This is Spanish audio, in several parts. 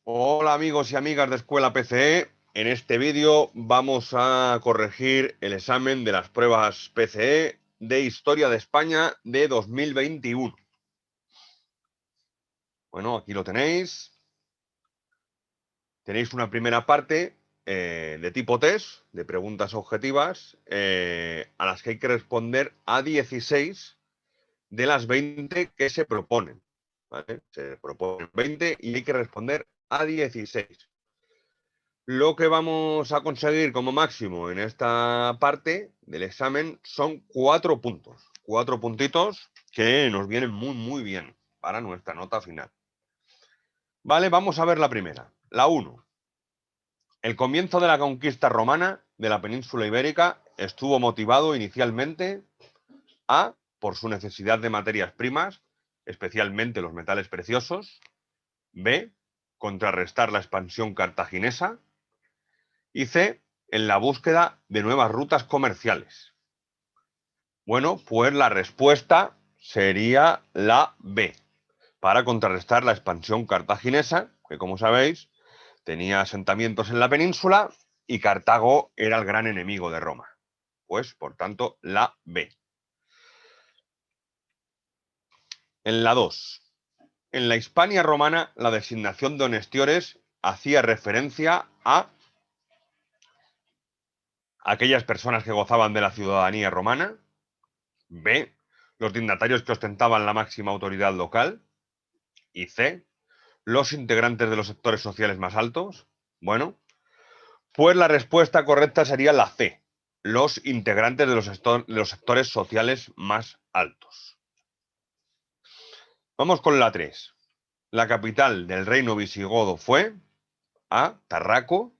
Hola amigos y amigas de Escuela PCE. En este vídeo vamos a corregir el examen de las pruebas PCE de Historia de España de 2021. Bueno, aquí lo tenéis. Tenéis una primera parte de tipo test, de preguntas objetivas, a las que hay que responder a 16 de las 20 que se proponen. ¿Vale? Se proponen 20 y hay que responder a 16. Lo que vamos a conseguir como máximo en esta parte del examen son 4 puntos. 4 puntitos que nos vienen muy bien para nuestra nota final. Vale, vamos a ver la primera. La 1. El comienzo de la conquista romana de la península ibérica estuvo motivado inicialmente A, por su necesidad de materias primas, especialmente los metales preciosos. B, contrarrestar la expansión cartaginesa. Y C, en la búsqueda de nuevas rutas comerciales. Bueno, pues la respuesta sería la B, para contrarrestar la expansión cartaginesa, que como sabéis, tenía asentamientos en la península y Cartago era el gran enemigo de Roma. Pues, por tanto, la B. En la 2. En la Hispania romana, la designación de honestiores hacía referencia a aquellas personas que gozaban de la ciudadanía romana. B, los dignatarios que ostentaban la máxima autoridad local. Y C, los integrantes de los sectores sociales más altos. Bueno, pues la respuesta correcta sería la C, los integrantes de los sectores sociales más altos. Vamos con la 3. La capital del reino visigodo fue A, Tarraco,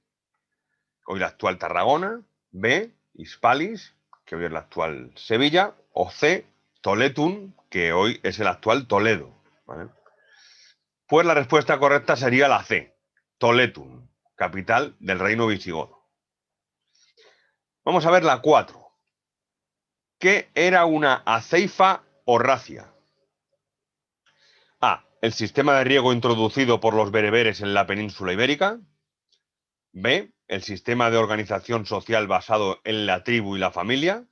hoy la actual Tarragona. B, Hispalis, que hoy es la actual Sevilla. O C, Toletum, que hoy es el actual Toledo. ¿Vale? Pues la respuesta correcta sería la C, Toletum, capital del reino visigodo. Vamos a ver la 4. ¿Qué era una aceifa o racia? A, el sistema de riego introducido por los bereberes en la península ibérica. B, el sistema de organización social basado en la tribu y la familia.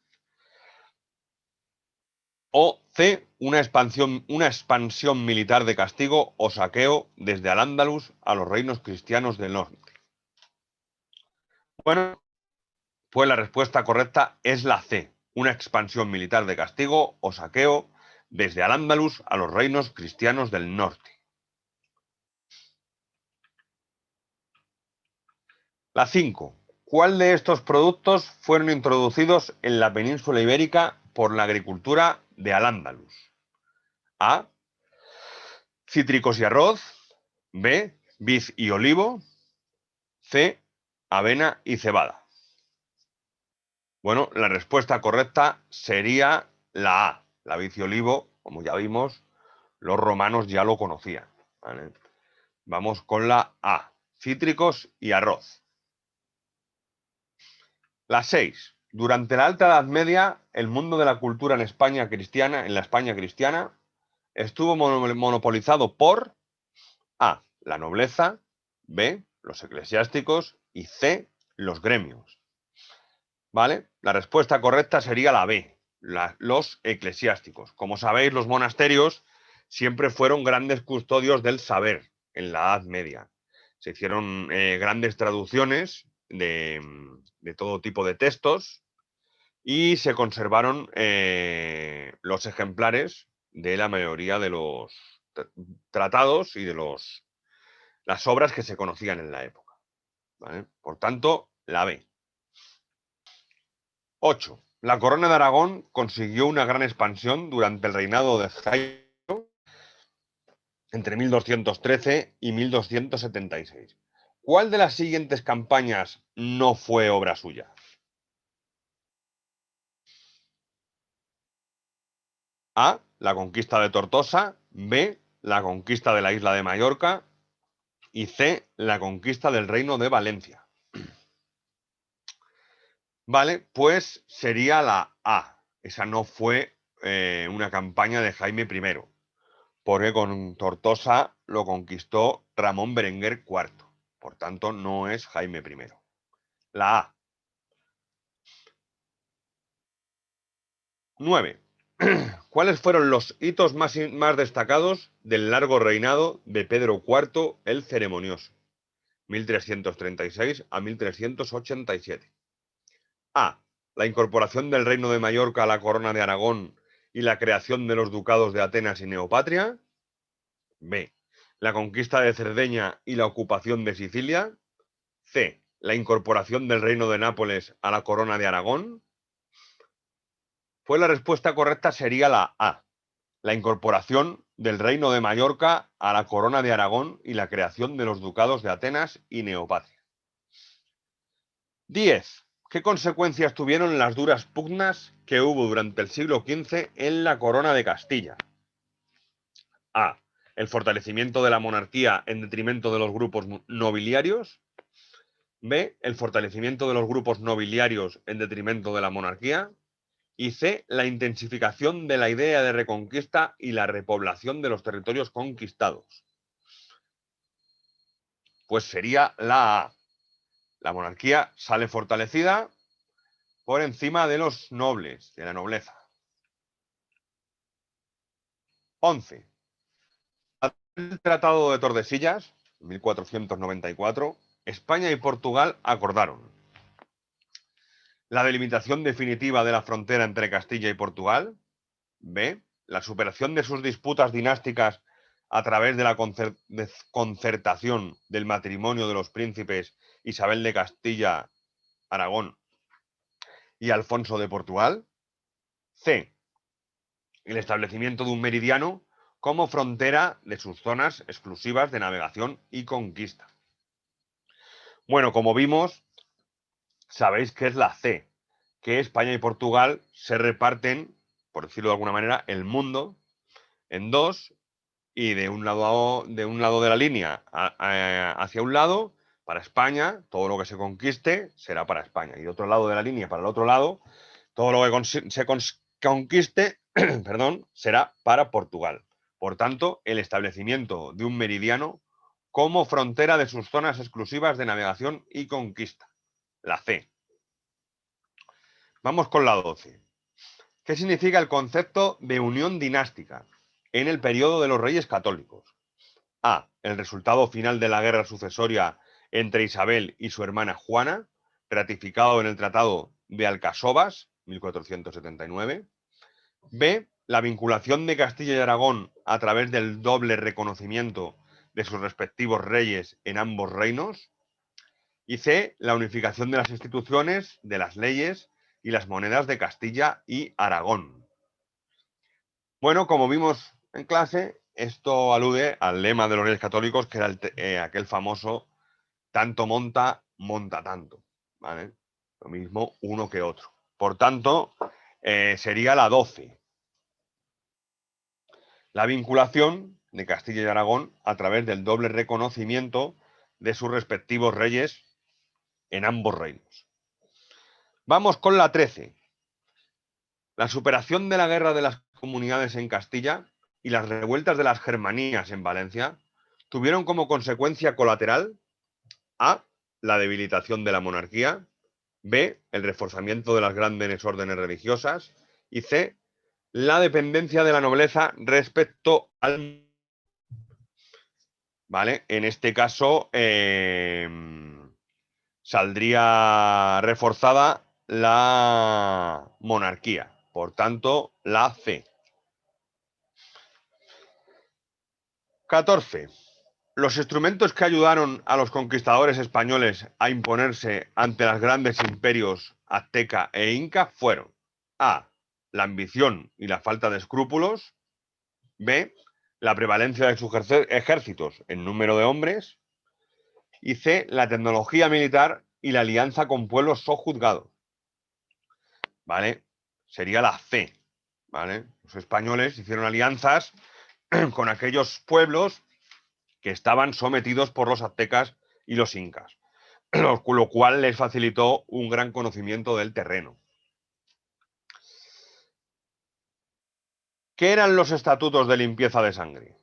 O C, una expansión militar de castigo o saqueo desde Al-Ándalus a los reinos cristianos del norte. Bueno, pues la respuesta correcta es la C, una expansión militar de castigo o saqueo desde Al-Ándalus a los reinos cristianos del norte. La 5. ¿Cuál de estos productos fueron introducidos en la península ibérica por la agricultura de Al-Ándalus? A, cítricos y arroz. B, vid y olivo. C, avena y cebada. Bueno, la respuesta correcta sería la A, la vid y olivo, como ya vimos, los romanos ya lo conocían. ¿Vale? Vamos con la A, cítricos y arroz. La 6. Durante la Alta Edad Media, el mundo de la cultura en España cristiana, estuvo monopolizado por A, la nobleza. B, los eclesiásticos. Y C, los gremios. ¿Vale? La respuesta correcta sería la B, los eclesiásticos. Como sabéis, los monasterios siempre fueron grandes custodios del saber en la Edad Media. Se hicieron grandes traducciones de todo tipo de textos y se conservaron los ejemplares de la mayoría de los tratados y de las obras que se conocían en la época. ¿Vale? Por tanto, la B. 8. La corona de Aragón consiguió una gran expansión durante el reinado de Jaime entre 1213 y 1276. ¿Cuál de las siguientes campañas no fue obra suya? A, la conquista de Tortosa. B, la conquista de la isla de Mallorca. Y C, la conquista del reino de Valencia. Vale, pues sería la A. Esa no fue una campaña de Jaime I, porque con Tortosa lo conquistó Ramón Berenguer IV. Por tanto, no es Jaime I. La A. 9. ¿Cuáles fueron los hitos más destacados del largo reinado de Pedro IV el Ceremonioso? 1336 a 1387. A. La incorporación del Reino de Mallorca a la Corona de Aragón y la creación de los ducados de Atenas y Neopatria. B. La conquista de Cerdeña y la ocupación de Sicilia. C. La incorporación del Reino de Nápoles a la Corona de Aragón. Pues la respuesta correcta sería la A. La incorporación del Reino de Mallorca a la Corona de Aragón y la creación de los ducados de Atenas y Neopatria. 10. ¿Qué consecuencias tuvieron las duras pugnas que hubo durante el siglo XV en la Corona de Castilla? A. El fortalecimiento de la monarquía en detrimento de los grupos nobiliarios. B. El fortalecimiento de los grupos nobiliarios en detrimento de la monarquía. Y C. La intensificación de la idea de reconquista y la repoblación de los territorios conquistados. Pues sería la A. La monarquía sale fortalecida por encima de los nobles, de la nobleza. 11. El Tratado de Tordesillas, 1494, España y Portugal acordaron la delimitación definitiva de la frontera entre Castilla y Portugal. B. La superación de sus disputas dinásticas a través de la concertación del matrimonio de los príncipes Isabel de Castilla, Aragón y Alfonso de Portugal. C. El establecimiento de un meridiano como frontera de sus zonas exclusivas de navegación y conquista. Bueno, como vimos, sabéis que es la C, que España y Portugal se reparten, por decirlo de alguna manera, el mundo en dos, y de un lado de la línea hacia un lado, para España, todo lo que se conquiste será para España, y de otro lado de la línea para el otro lado, todo lo que se conquiste perdón, será para Portugal. Por tanto, el establecimiento de un meridiano como frontera de sus zonas exclusivas de navegación y conquista. La C. Vamos con la 12. ¿Qué significa el concepto de unión dinástica en el periodo de los Reyes Católicos? A. El resultado final de la guerra sucesoria entre Isabel y su hermana Juana, ratificado en el Tratado de Alcasovas, 1479. B. La vinculación de Castilla y Aragón a través del doble reconocimiento de sus respectivos reyes en ambos reinos. Y C. La unificación de las instituciones, de las leyes y las monedas de Castilla y Aragón. Bueno, como vimos en clase, esto alude al lema de los Reyes Católicos, que era aquel famoso tanto monta, monta tanto. ¿Vale? Lo mismo uno que otro. Por tanto, sería la 12. La vinculación de Castilla y Aragón a través del doble reconocimiento de sus respectivos reyes en ambos reinos. Vamos con la 13. La superación de la guerra de las comunidades en Castilla y las revueltas de las Germanías en Valencia tuvieron como consecuencia colateral A. La debilitación de la monarquía, B. El reforzamiento de las grandes órdenes religiosas y C. La dependencia de la nobleza respecto al... ¿Vale? En este caso saldría reforzada la monarquía. Por tanto, la C. 14. Los instrumentos que ayudaron a los conquistadores españoles a imponerse ante los grandes imperios azteca e inca fueron A. La ambición y la falta de escrúpulos. B. La prevalencia de sus ejércitos en número de hombres. Y C. La tecnología militar y la alianza con pueblos sojuzgados. ¿Vale? Sería la C. ¿Vale? Los españoles hicieron alianzas con aquellos pueblos que estaban sometidos por los aztecas y los incas, lo cual les facilitó un gran conocimiento del terreno. ¿Qué eran los estatutos de limpieza de sangre?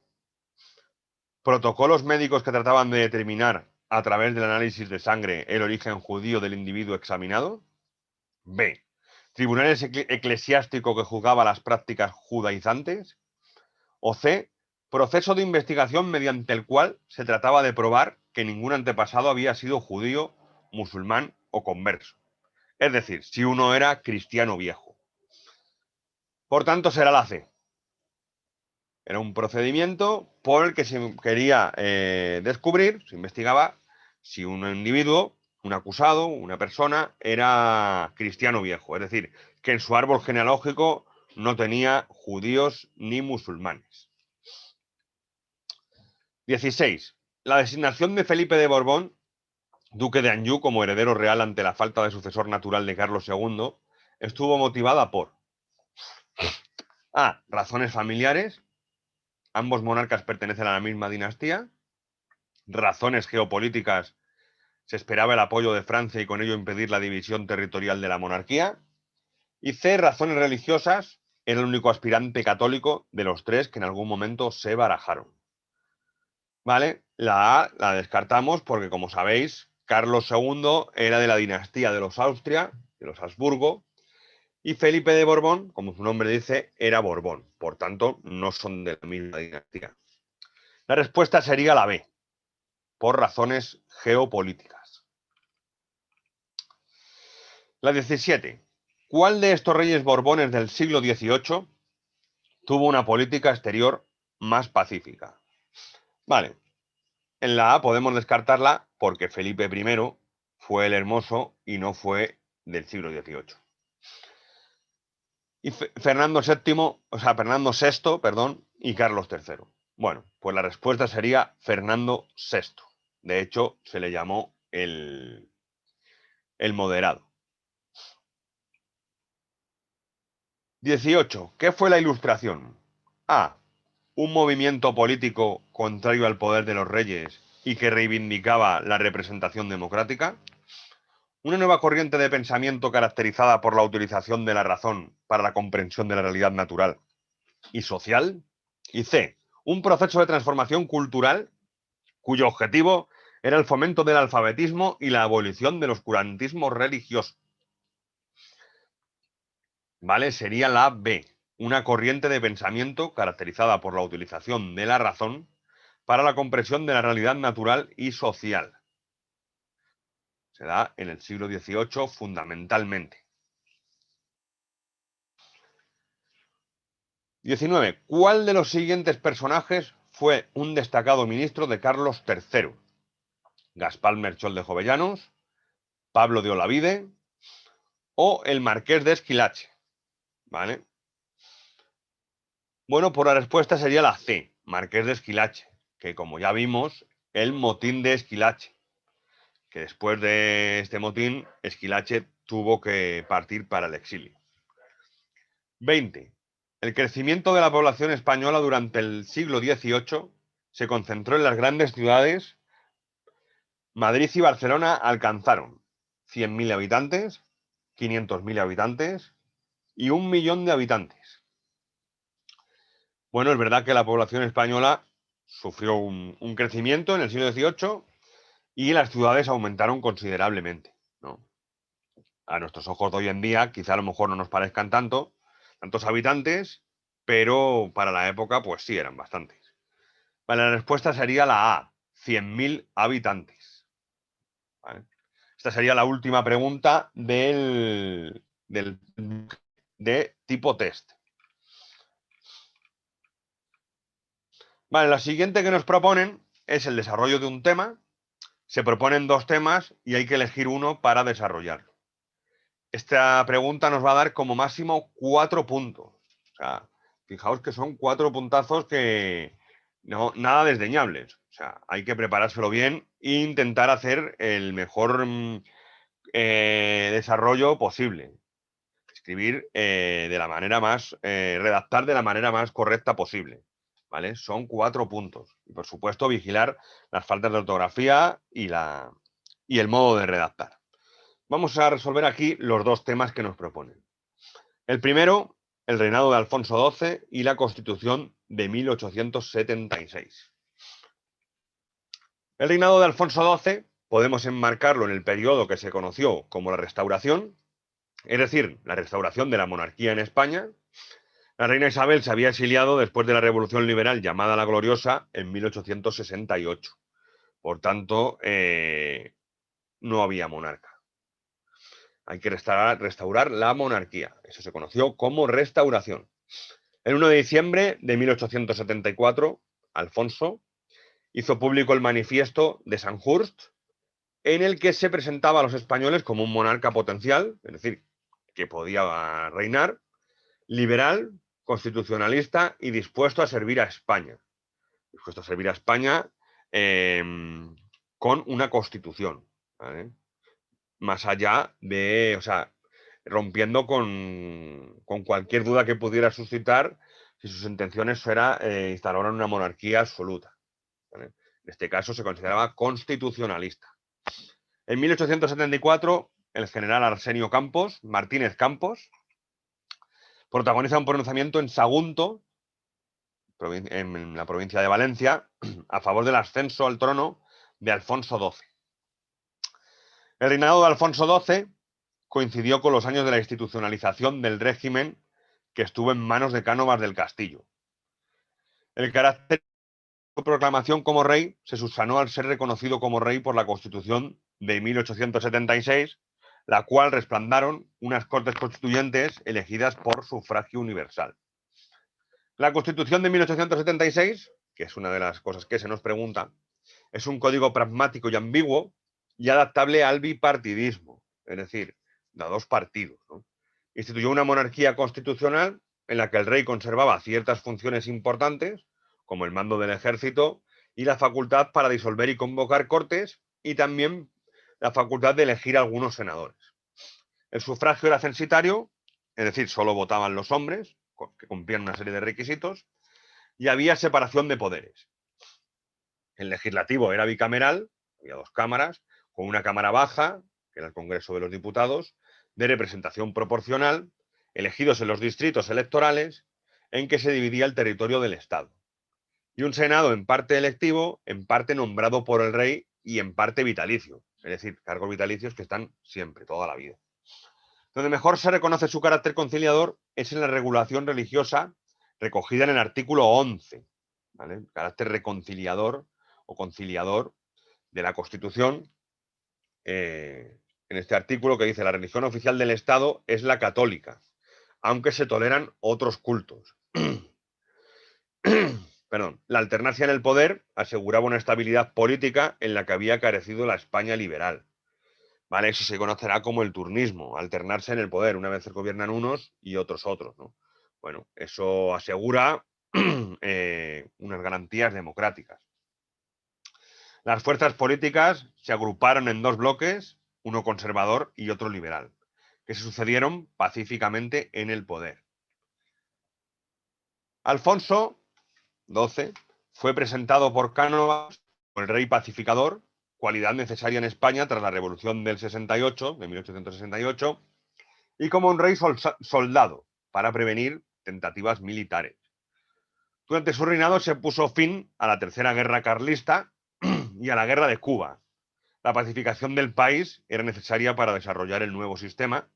Protocolos médicos que trataban de determinar a través del análisis de sangre el origen judío del individuo examinado. B. Tribunales eclesiásticos que juzgaba las prácticas judaizantes. O C. Proceso de investigación mediante el cual se trataba de probar que ningún antepasado había sido judío, musulmán o converso. Es decir, si uno era cristiano viejo. Por tanto, será la C. Era un procedimiento por el que se quería descubrir, se investigaba si un individuo, un acusado, una persona, era cristiano viejo. Es decir, que en su árbol genealógico no tenía judíos ni musulmanes. 16. La designación de Felipe de Borbón, duque de Anjou, como heredero real ante la falta de sucesor natural de Carlos II, estuvo motivada por A. Razones familiares. Ambos monarcas pertenecen a la misma dinastía. Razones geopolíticas. Se esperaba el apoyo de Francia y con ello impedir la división territorial de la monarquía. Y C. Razones religiosas. Era el único aspirante católico de los tres que en algún momento se barajaron. ¿Vale? La A la descartamos porque, como sabéis, Carlos II era de la dinastía de los Austria, de los Habsburgo, y Felipe de Borbón, como su nombre dice, era Borbón. Por tanto, no son de la misma dinastía. La respuesta sería la B, por razones geopolíticas. La 17. ¿Cuál de estos reyes borbones del siglo XVIII tuvo una política exterior más pacífica? Vale, en la A podemos descartarla porque Felipe I fue el Hermoso y no fue del siglo XVIII. Y Fernando VI, perdón, y Carlos III. Bueno, pues la respuesta sería Fernando VI. De hecho, se le llamó el moderado. 18. ¿Qué fue la Ilustración? A. Un movimiento político contrario al poder de los reyes y que reivindicaba la representación democrática. Una nueva corriente de pensamiento caracterizada por la utilización de la razón para la comprensión de la realidad natural y social. Y C. Un proceso de transformación cultural cuyo objetivo era el fomento del alfabetismo y la abolición del oscurantismo religioso. ¿Vale? Sería la B. Una corriente de pensamiento caracterizada por la utilización de la razón para la comprensión de la realidad natural y social. Se da en el siglo XVIII fundamentalmente. 19. ¿Cuál de los siguientes personajes fue un destacado ministro de Carlos III? ¿Gaspar Melchor de Jovellanos, Pablo de Olavide o el Marqués de Esquilache? ¿Vale? Bueno, pues la respuesta sería la C, Marqués de Esquilache, que como ya vimos, el motín de Esquilache, que después de este motín, Esquilache tuvo que partir para el exilio. 20. El crecimiento de la población española durante el siglo XVIII se concentró en las grandes ciudades. Madrid y Barcelona alcanzaron 100.000 habitantes, 500.000 habitantes y 1.000.000 de habitantes. Bueno, es verdad que la población española sufrió un crecimiento en el siglo XVIII y las ciudades aumentaron considerablemente, ¿no? A nuestros ojos de hoy en día, quizá a lo mejor no nos parezcan tantos habitantes, pero para la época, pues sí, eran bastantes. Vale, la respuesta sería la A, 100.000 habitantes. ¿Vale? Esta sería la última pregunta de tipo test. Vale, la siguiente que nos proponen es el desarrollo de un tema. Se proponen dos temas y hay que elegir uno para desarrollarlo. Esta pregunta nos va a dar como máximo 4 puntos. O sea, fijaos que son 4 puntazos que no, nada desdeñables. O sea, hay que preparárselo bien e intentar hacer el mejor desarrollo posible. Escribir de la manera más, redactar de la manera más correcta posible. ¿Vale? Son 4 puntos. Y por supuesto, vigilar las faltas de ortografía y el modo de redactar. Vamos a resolver aquí los dos temas que nos proponen. El primero el reinado de Alfonso XII y la Constitución de 1876. El reinado de Alfonso XII podemos enmarcarlo en el periodo que se conoció como la Restauración, es decir, la restauración de la monarquía en España. La reina Isabel se había exiliado después de la Revolución Liberal llamada la Gloriosa en 1868. Por tanto, no había monarca. Hay que restaurar la monarquía. Eso se conoció como restauración. El 1 de diciembre de 1874, Alfonso hizo público el manifiesto de Sandhurst, en el que se presentaba a los españoles como un monarca potencial, es decir, que podía reinar, liberal, constitucionalista y dispuesto a servir a España. Dispuesto a servir a España con una constitución, ¿vale? Más allá de, o sea, rompiendo con cualquier duda que pudiera suscitar si sus intenciones era instalar una monarquía absoluta, ¿vale? En este caso se consideraba constitucionalista. En 1874, el general Arsenio Campos, Martínez Campos, protagoniza un pronunciamiento en Sagunto, en la provincia de Valencia, a favor del ascenso al trono de Alfonso XII. El reinado de Alfonso XII coincidió con los años de la institucionalización del régimen que estuvo en manos de Cánovas del Castillo. El carácter de proclamación como rey se subsanó al ser reconocido como rey por la Constitución de 1876, la cual respaldaron unas Cortes Constituyentes elegidas por sufragio universal. La Constitución de 1876, que es una de las cosas que se nos pregunta, es un código pragmático y ambiguo y adaptable al bipartidismo, es decir, de a dos partidos, ¿no? Instituyó una monarquía constitucional en la que el rey conservaba ciertas funciones importantes, como el mando del ejército y la facultad para disolver y convocar cortes, y también la facultad de elegir algunos senadores. El sufragio era censitario, es decir, solo votaban los hombres, que cumplían una serie de requisitos, y había separación de poderes. El legislativo era bicameral, había dos cámaras, con una cámara baja, que era el Congreso de los Diputados, de representación proporcional, elegidos en los distritos electorales, en que se dividía el territorio del Estado. Y un Senado en parte electivo, en parte nombrado por el rey y en parte vitalicio, es decir, cargos vitalicios que están siempre, toda la vida. Donde mejor se reconoce su carácter conciliador es en la regulación religiosa recogida en el artículo 11, ¿vale? El carácter reconciliador o conciliador de la Constitución, en este artículo que dice: la religión oficial del Estado es la católica, aunque se toleran otros cultos. Perdón. La alternancia en el poder aseguraba una estabilidad política en la que había carecido la España liberal. ¿Vale? Eso se conocerá como el turnismo, alternarse en el poder. Una vez gobiernan unos y otros, ¿no? Bueno, eso asegura unas garantías democráticas. Las fuerzas políticas se agruparon en dos bloques, uno conservador y otro liberal, que se sucedieron pacíficamente en el poder. Alfonso XII fue presentado por Cánovas como el rey pacificador, cualidad necesaria en España tras la Revolución del 68, de 1868, y como un rey soldado para prevenir tentativas militares. Durante su reinado se puso fin a la Tercera Guerra Carlista y a la Guerra de Cuba. La pacificación del país era necesaria para desarrollar el nuevo sistema.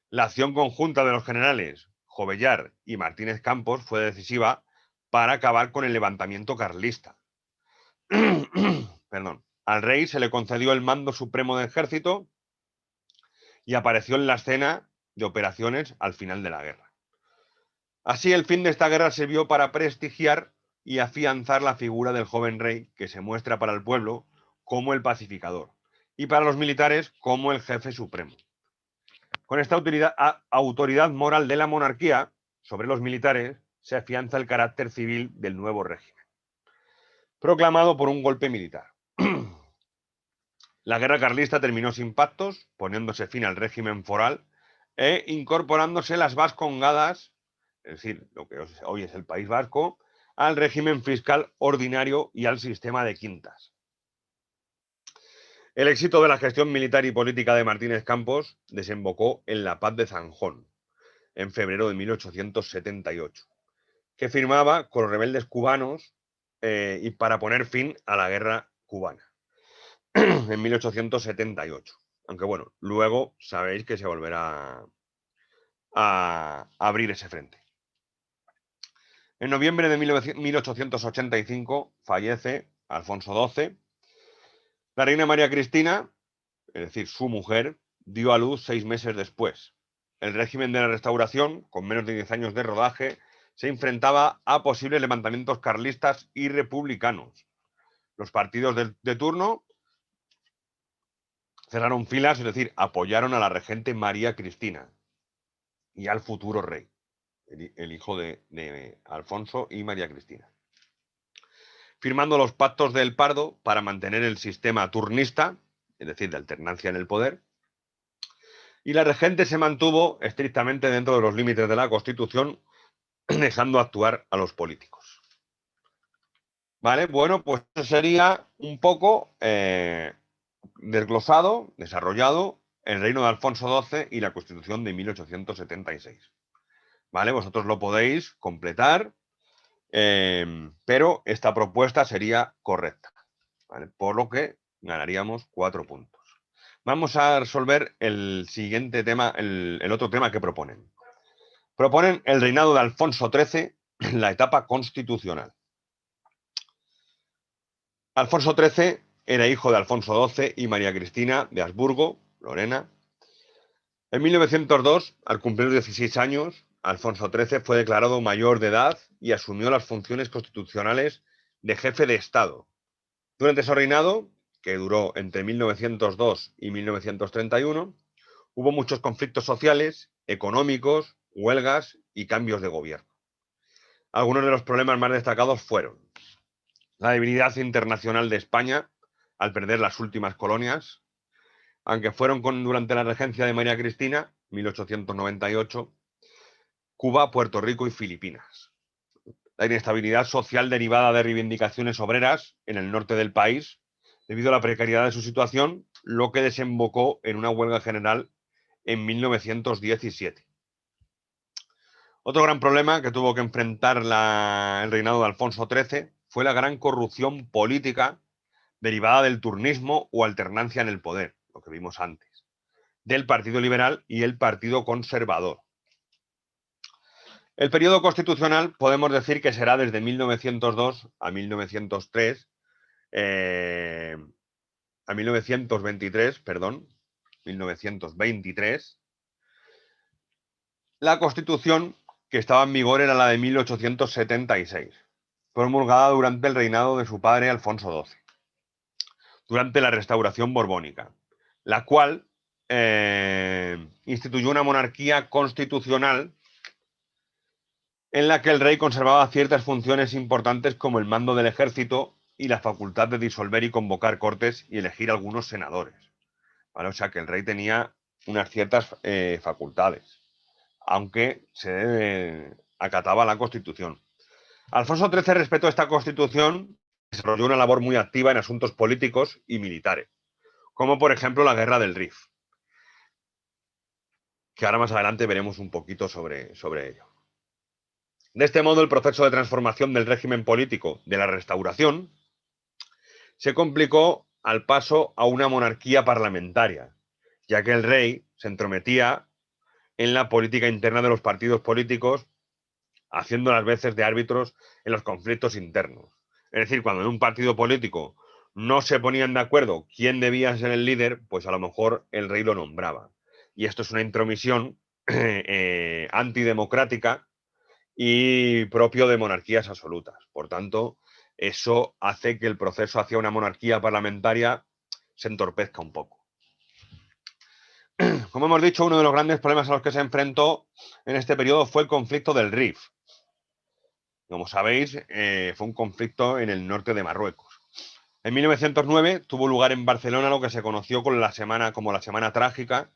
La acción conjunta de los generales Jovellar y Martínez Campos fue decisiva para acabar con el levantamiento carlista. Perdón. Al rey se le concedió el mando supremo del ejército y apareció en la escena de operaciones al final de la guerra. Así, el fin de esta guerra sirvió para prestigiar y afianzar la figura del joven rey, que se muestra para el pueblo como el pacificador y para los militares como el jefe supremo. Con esta autoridad moral de la monarquía sobre los militares se afianza el carácter civil del nuevo régimen, proclamado por un golpe militar. La guerra carlista terminó sin pactos, poniéndose fin al régimen foral e incorporándose las vascongadas, es decir, lo que hoy es el País Vasco, al régimen fiscal ordinario y al sistema de quintas. El éxito de la gestión militar y política de Martínez Campos desembocó en la Paz de Zanjón, en febrero de 1878, que firmaba con los rebeldes cubanos y para poner fin a la guerra cubana en 1878. Aunque bueno, luego sabéis que se volverá a abrir ese frente. En noviembre de 1885 fallece Alfonso XII. La reina María Cristina, es decir, su mujer, dio a luz 6 meses después. El régimen de la Restauración, con menos de 10 años de rodaje, se enfrentaba a posibles levantamientos carlistas y republicanos. Los partidos de turno cerraron filas, es decir, apoyaron a la regente María Cristina y al futuro rey, el hijo de Alfonso y María Cristina, firmando los pactos del Pardo para mantener el sistema turnista, es decir, de alternancia en el poder, y la regente se mantuvo estrictamente dentro de los límites de la Constitución, dejando actuar a los políticos. ¿Vale? Bueno, pues eso sería un poco desglosado, desarrollado, el reino de Alfonso XII y la Constitución de 1876. ¿Vale? Vosotros lo podéis completar, pero esta propuesta sería correcta, ¿vale? Por lo que ganaríamos 4 puntos. Vamos a resolver el siguiente tema, el otro tema que proponen. Proponen el reinado de Alfonso XIII, la etapa constitucional. Alfonso XIII era hijo de Alfonso XII y María Cristina de Habsburgo, Lorena. En 1902, al cumplir 16 años, Alfonso XIII fue declarado mayor de edad y asumió las funciones constitucionales de jefe de Estado. Durante su reinado, que duró entre 1902 y 1931, hubo muchos conflictos sociales, económicos, huelgas y cambios de gobierno. Algunos de los problemas más destacados fueron la debilidad internacional de España al perder las últimas colonias, aunque fueron durante la regencia de María Cristina, 1898, Cuba, Puerto Rico y Filipinas. La inestabilidad social derivada de reivindicaciones obreras en el norte del país, debido a la precariedad de su situación, lo que desembocó en una huelga general en 1917. Otro gran problema que tuvo que enfrentar el reinado de Alfonso XIII fue la gran corrupción política derivada del turnismo o alternancia en el poder, lo que vimos antes, del Partido Liberal y el Partido Conservador. El periodo constitucional podemos decir que será desde 1902 a 1903, a 1923, perdón, 1923. La Constitución que estaba en vigor era la de 1876, promulgada durante el reinado de su padre Alfonso XII, durante la Restauración Borbónica, la cual instituyó una monarquía constitucional en la que el rey conservaba ciertas funciones importantes como el mando del ejército y la facultad de disolver y convocar cortes y elegir algunos senadores. ¿Vale? O sea que el rey tenía unas ciertas facultades, aunque se acataba la Constitución. Alfonso XIII respetó esta Constitución y desarrolló una labor muy activa en asuntos políticos y militares, como por ejemplo la Guerra del Rif, que ahora más adelante veremos un poquito sobre ello. De este modo, el proceso de transformación del régimen político de la Restauración se complicó al paso a una monarquía parlamentaria, ya que el rey se entrometía en la política interna de los partidos políticos, haciendo las veces de árbitros en los conflictos internos. Es decir, cuando en un partido político no se ponían de acuerdo quién debía ser el líder, pues a lo mejor el rey lo nombraba. Y esto es una intromisión antidemocrática y propio de monarquías absolutas. Por tanto, eso hace que el proceso hacia una monarquía parlamentaria se entorpezca un poco. Como hemos dicho, uno de los grandes problemas a los que se enfrentó en este periodo fue el conflicto del Rif. Como sabéis, fue un conflicto en el norte de Marruecos. En 1909 tuvo lugar en Barcelona lo que se conoció como la Semana Trágica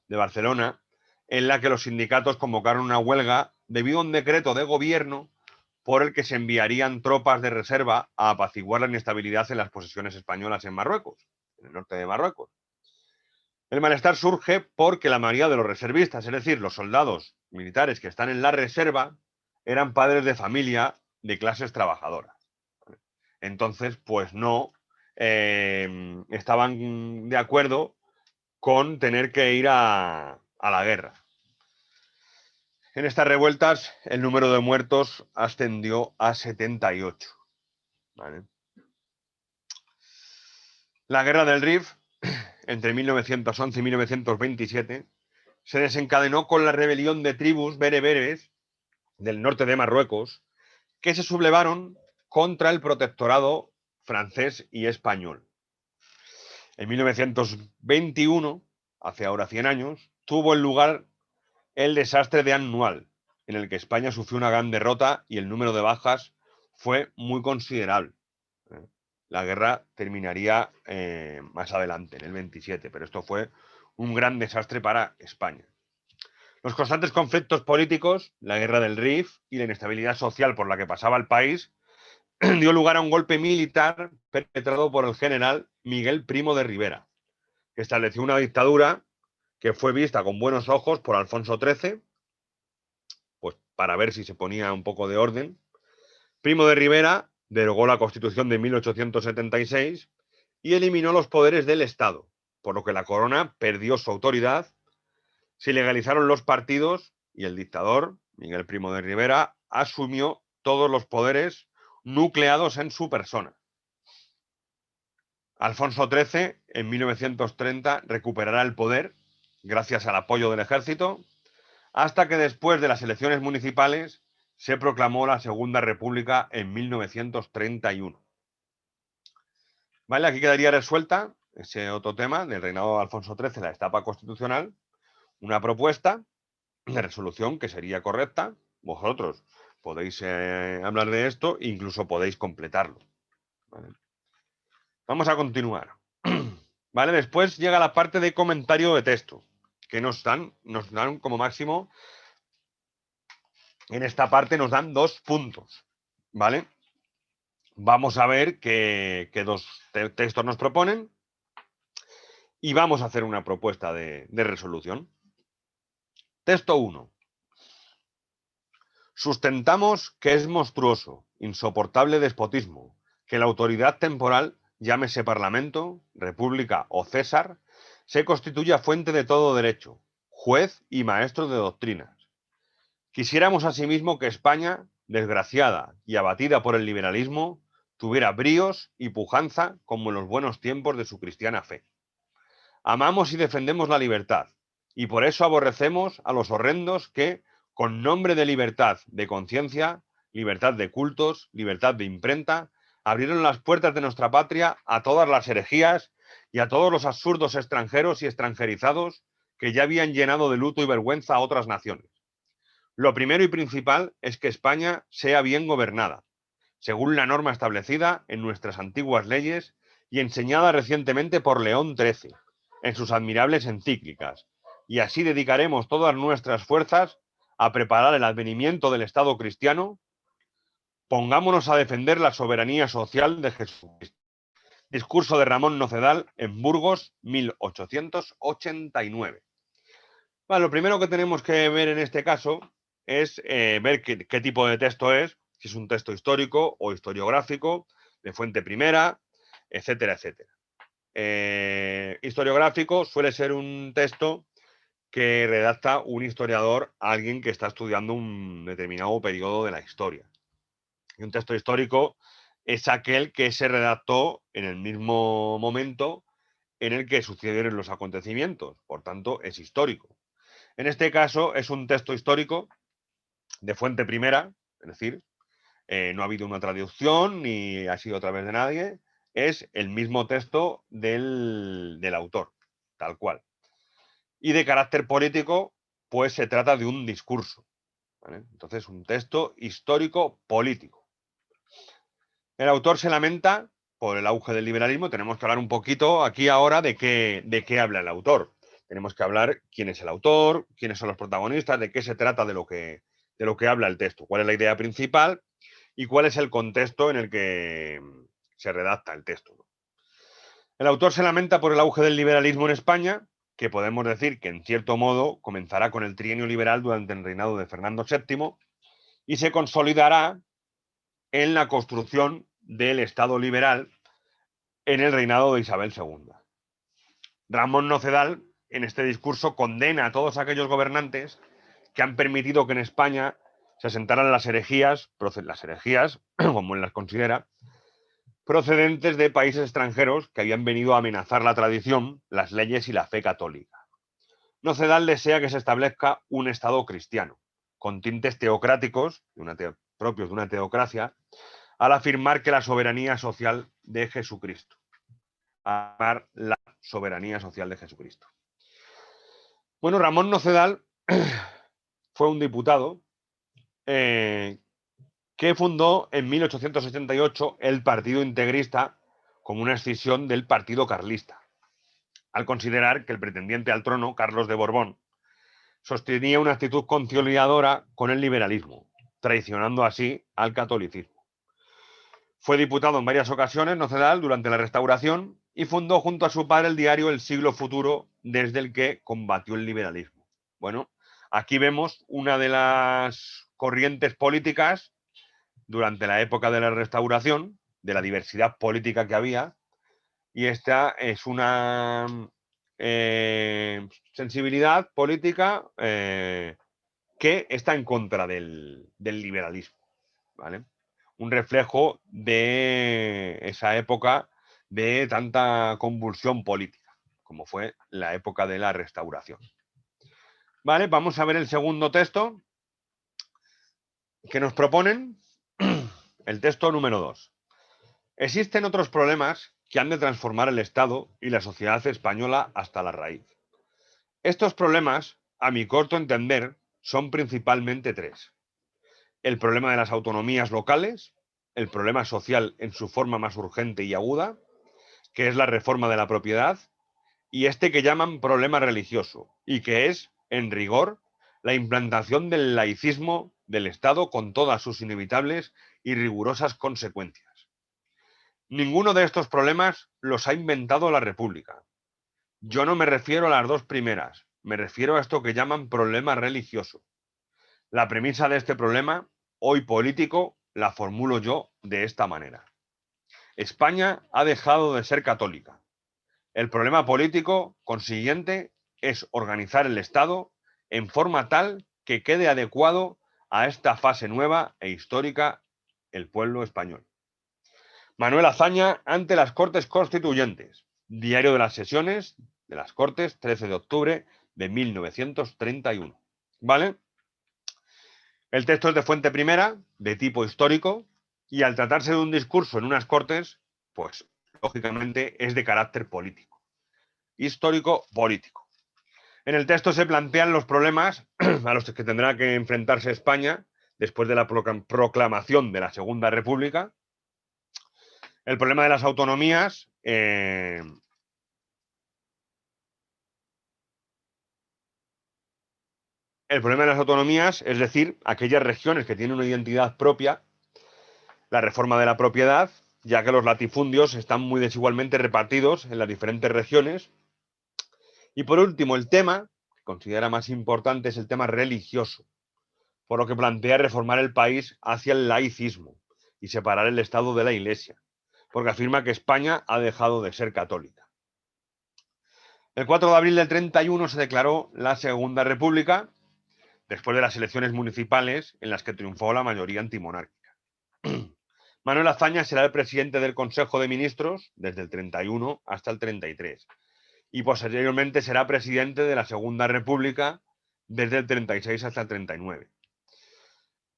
de Barcelona, en la que los sindicatos convocaron una huelga debido a un decreto de gobierno por el que se enviarían tropas de reserva a apaciguar la inestabilidad en las posesiones españolas en Marruecos, en el norte de Marruecos. El malestar surge porque la mayoría de los reservistas, es decir, los soldados militares que están en la reserva eran padres de familia de clases trabajadoras. Entonces, pues no estaban de acuerdo con tener que ir a la guerra. En estas revueltas, el número de muertos ascendió a 78. ¿Vale? La guerra del Rif, entre 1911 y 1927, se desencadenó con la rebelión de tribus bereberes del norte de Marruecos que se sublevaron contra el protectorado francés y español. En 1921, hace ahora 100 años, tuvo lugar el desastre de Annual, en el que España sufrió una gran derrota y el número de bajas fue muy considerable. La guerra terminaría más adelante, en el 27, pero esto fue un gran desastre para España. Los constantes conflictos políticos, la guerra del Rif y la inestabilidad social por la que pasaba el país dio lugar a un golpe militar perpetrado por el general Miguel Primo de Rivera, que estableció una dictadura que fue vista con buenos ojos por Alfonso XIII, pues para ver si se ponía un poco de orden. Primo de Rivera derogó la Constitución de 1876 y eliminó los poderes del Estado, por lo que la corona perdió su autoridad, se legalizaron los partidos y el dictador, Miguel Primo de Rivera, asumió todos los poderes nucleados en su persona. Alfonso XIII, en 1930, recuperará el poder gracias al apoyo del ejército, hasta que después de las elecciones municipales se proclamó la Segunda República en 1931. ¿Vale? Aquí quedaría resuelta ese otro tema del reinado de Alfonso XIII, la etapa constitucional, una propuesta de resolución que sería correcta. Vosotros podéis hablar de esto e incluso podéis completarlo. ¿Vale? Vamos a continuar. ¿Vale? Después llega la parte de comentario de texto, que nos dan como máximo, en esta parte nos dan 2 puntos. ¿Vale? Vamos a ver qué dos textos nos proponen y vamos a hacer una propuesta de resolución. Texto 1. Sustentamos que es monstruoso, insoportable despotismo, que la autoridad temporal, llámese Parlamento, República o César, se constituya fuente de todo derecho, juez y maestro de doctrinas. Quisiéramos asimismo que España, desgraciada y abatida por el liberalismo, tuviera bríos y pujanza como en los buenos tiempos de su cristiana fe. Amamos y defendemos la libertad, y por eso aborrecemos a los horrendos que, con nombre de libertad de conciencia, libertad de cultos, libertad de imprenta, abrieron las puertas de nuestra patria a todas las herejías y a todos los absurdos extranjeros y extranjerizados que ya habían llenado de luto y vergüenza a otras naciones. Lo primero y principal es que España sea bien gobernada, según la norma establecida en nuestras antiguas leyes y enseñada recientemente por León XIII, en sus admirables encíclicas, y así dedicaremos todas nuestras fuerzas a preparar el advenimiento del Estado cristiano. Pongámonos a defender la soberanía social de Jesucristo. Discurso de Ramón Nocedal en Burgos, 1889. Bueno, lo primero que tenemos que ver en este caso es ver qué tipo de texto es, si es un texto histórico o historiográfico, de fuente primera, etcétera, etcétera. Historiográfico suele ser un texto que redacta un historiador, alguien que está estudiando un determinado periodo de la historia. Y un texto histórico es aquel que se redactó en el mismo momento en el que sucedieron los acontecimientos, por tanto es histórico. En este caso es un texto histórico de fuente primera, es decir, no ha habido una traducción ni ha sido a través de nadie, es el mismo texto del autor, tal cual. Y de carácter político, pues se trata de un discurso. ¿Vale? Entonces, un texto histórico político. El autor se lamenta por el auge del liberalismo. Tenemos que hablar un poquito aquí ahora de qué habla el autor. Tenemos que hablar quién es el autor, quiénes son los protagonistas, de qué se trata de lo que habla el texto, cuál es la idea principal y cuál es el contexto en el que se redacta el texto. El autor se lamenta por el auge del liberalismo en España que podemos decir que en cierto modo comenzará con el trienio liberal durante el reinado de Fernando VII y se consolidará en la construcción del Estado liberal en el reinado de Isabel II. Ramón Nocedal, en este discurso, condena a todos aquellos gobernantes que han permitido que en España se asentaran las herejías, como él las considera, procedentes de países extranjeros que habían venido a amenazar la tradición, las leyes y la fe católica. Nocedal desea que se establezca un Estado cristiano, con tintes teocráticos, propios de una teocracia, al afirmar que la soberanía social de Jesucristo. Afirmar la soberanía social de Jesucristo. Bueno, Ramón Nocedal fue un diputado que fundó en 1888 el Partido Integrista como una escisión del Partido Carlista, al considerar que el pretendiente al trono, Carlos de Borbón, sostenía una actitud conciliadora con el liberalismo, traicionando así al catolicismo. Fue diputado en varias ocasiones, Nocedal, durante la Restauración, y fundó junto a su padre el diario El Siglo Futuro, desde el que combatió el liberalismo. Bueno, aquí vemos una de las corrientes políticas durante la época de la Restauración, de la diversidad política que había, y esta es una sensibilidad política que está en contra del liberalismo, ¿vale? Un reflejo de esa época de tanta convulsión política, como fue la época de la Restauración. Vale, vamos a ver el segundo texto que nos proponen. El texto número 2. Existen otros problemas que han de transformar el Estado y la sociedad española hasta la raíz. Estos problemas, a mi corto entender, son principalmente tres. El problema de las autonomías locales, el problema social en su forma más urgente y aguda, que es la reforma de la propiedad, y este que llaman problema religioso, y que es, en rigor, la implantación del laicismo del Estado con todas sus inevitables y rigurosas consecuencias. Ninguno de estos problemas los ha inventado la República. Yo no me refiero a las dos primeras, me refiero a esto que llaman problema religioso. La premisa de este problema, hoy político, la formulo yo de esta manera. España ha dejado de ser católica. El problema político, consiguiente, es organizar el Estado en forma tal que quede adecuado a esta fase nueva e histórica el pueblo español. Manuel Azaña ante las Cortes Constituyentes. Diario de las Sesiones de las Cortes, 13 de octubre de 1931. ¿Vale? El texto es de fuente primera, de tipo histórico, y al tratarse de un discurso en unas Cortes, pues lógicamente es de carácter político. Histórico-político. En el texto se plantean los problemas a los que tendrá que enfrentarse España después de la proclamación de la Segunda República. El problema de las autonomías, el problema de las autonomías, es decir, aquellas regiones que tienen una identidad propia, la reforma de la propiedad, ya que los latifundios están muy desigualmente repartidos en las diferentes regiones. Y por último, el tema que considera más importante es el tema religioso, por lo que plantea reformar el país hacia el laicismo y separar el Estado de la Iglesia, porque afirma que España ha dejado de ser católica. El 4 de abril del 31 se declaró la Segunda República, después de las elecciones municipales en las que triunfó la mayoría antimonárquica. Manuel Azaña será el presidente del Consejo de Ministros desde el 31 hasta el 33 y posteriormente será presidente de la Segunda República desde el 36 hasta el 39.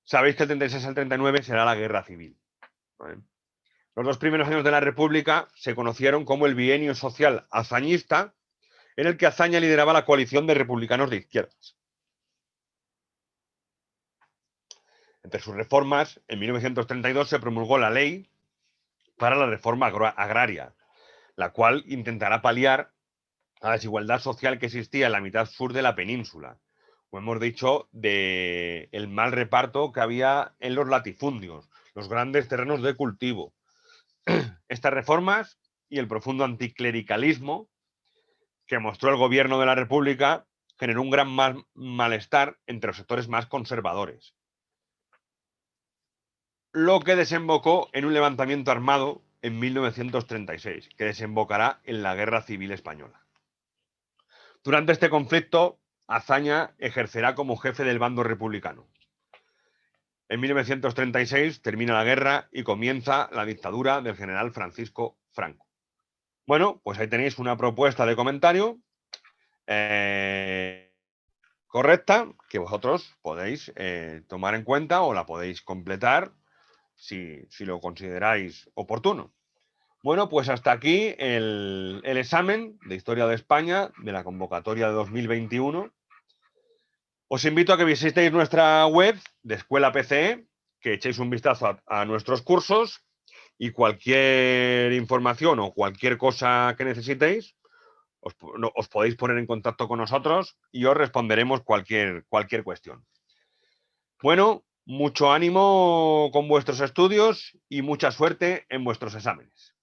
Sabéis que el 36 al 39 será la Guerra Civil, ¿vale? Los dos primeros años de la República se conocieron como el bienio social azañista, en el que Azaña lideraba la coalición de republicanos de izquierdas. Entre sus reformas, en 1932 se promulgó la ley para la reforma agraria, la cual intentará paliar la desigualdad social que existía en la mitad sur de la península, como hemos dicho, del mal reparto que había en los latifundios, los grandes terrenos de cultivo. Estas reformas y el profundo anticlericalismo que mostró el gobierno de la República generó un gran malestar entre los sectores más conservadores, lo que desembocó en un levantamiento armado en 1936, que desembocará en la Guerra Civil Española. Durante este conflicto, Azaña ejercerá como jefe del bando republicano. En 1936 termina la guerra y comienza la dictadura del general Francisco Franco. Bueno, pues ahí tenéis una propuesta de comentario correcta que vosotros podéis tomar en cuenta o la podéis completar si lo consideráis oportuno. Bueno, pues hasta aquí el examen de Historia de España de la convocatoria de 2021. Os invito a que visitéis nuestra web de Escuela PCE, que echéis un vistazo a nuestros cursos y cualquier información o cualquier cosa que necesitéis, os podéis poner en contacto con nosotros y os responderemos cualquier cuestión. Bueno, mucho ánimo con vuestros estudios y mucha suerte en vuestros exámenes.